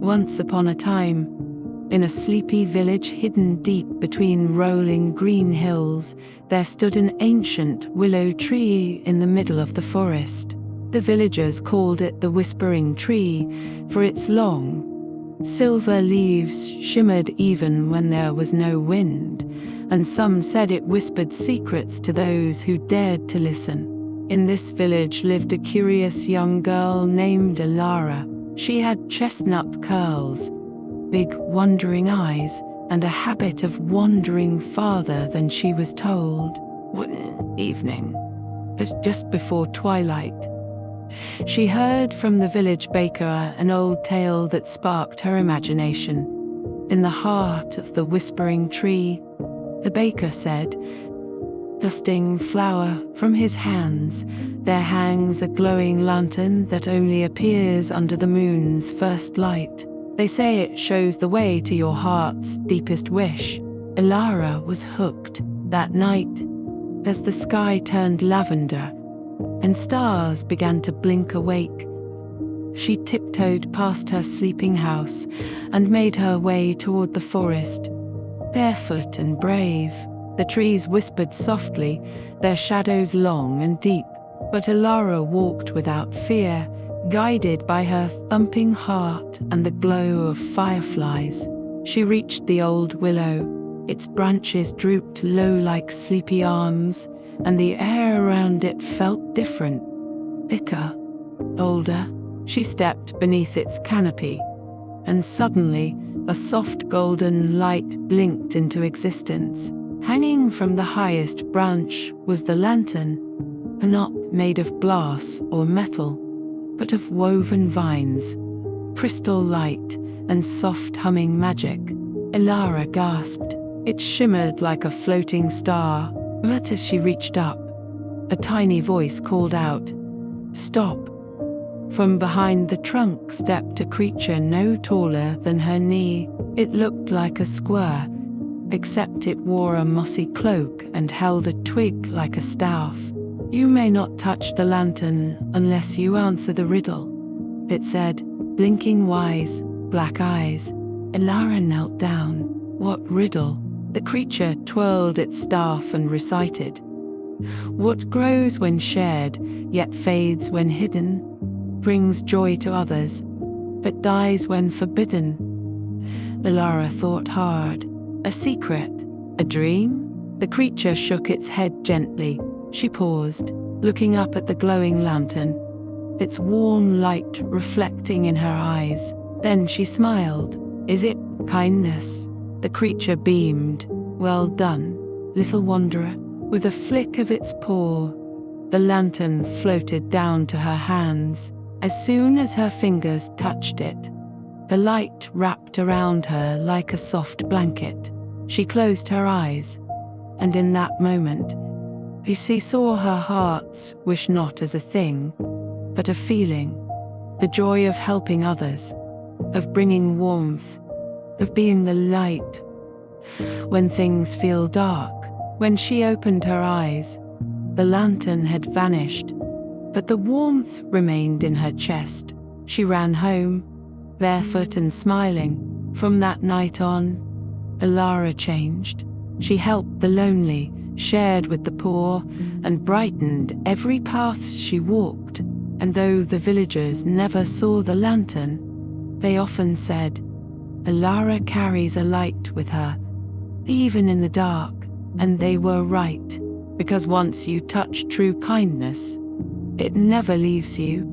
Once upon a time, in a sleepy village hidden deep between rolling green hills, there stood an ancient willow tree in the middle of the forest. The villagers called it the Whispering Tree, for its long, silver leaves shimmered even when there was no wind, and some said it whispered secrets to those who dared to listen. In this village lived a curious young girl named Alara. She had chestnut curls, big wondering eyes, and a habit of wandering farther than she was told. One evening, just before twilight, she heard from the village baker an old tale that sparked her imagination. In the heart of the Whispering Tree, the baker said, dusting flour from his hands, there hangs a glowing lantern that only appears under the moon's first light. They say it shows the way to your heart's deepest wish. Alara was hooked that night as the sky turned lavender and stars began to blink awake. She tiptoed past her sleeping house and made her way toward the forest. Barefoot and brave, the trees whispered softly, their shadows long and deep, but Alara walked without fear, guided by her thumping heart and the glow of fireflies. She reached the old willow. Its branches drooped low like sleepy arms, and the air around it felt different, thicker, older. She stepped beneath its canopy, and suddenly a soft golden light blinked into existence. Hanging from the highest branch was the lantern, not made of glass or metal, but of woven vines, crystal light, and soft humming magic. Alara gasped. It shimmered like a floating star, but as she reached up, a tiny voice called out, "Stop!" From behind the trunk stepped a creature no taller than her knee. It looked like a squirrel, except it wore a mossy cloak and held a twig like a staff. "You may not touch the lantern unless you answer the riddle," it said, blinking wise, black eyes. Alara knelt down. "What riddle?" The creature twirled its staff and recited, "What grows when shared, yet fades when hidden, brings joy to others, but dies when forbidden." Alara thought hard. A secret? A dream? The creature shook its head gently. She paused, looking up at the glowing lantern, its warm light reflecting in her eyes. Then she smiled. "Is it kindness?" The creature beamed. "Well done, little wanderer." With a flick of its paw, the lantern floated down to her hands. As soon as her fingers touched it, the light wrapped around her like a soft blanket. She closed her eyes, and in that moment, she saw her heart's wish not as a thing, but a feeling. The joy of helping others, of bringing warmth, of being the light when things feel dark. When she opened her eyes, the lantern had vanished, but the warmth remained in her chest. She ran home, barefoot and smiling. From that night on, Alara changed. She helped the lonely, shared with the poor, and brightened every path she walked. And though the villagers never saw the lantern, they often said, "Alara carries a light with her, even in the dark." And they were right, because once you touch true kindness, it never leaves you.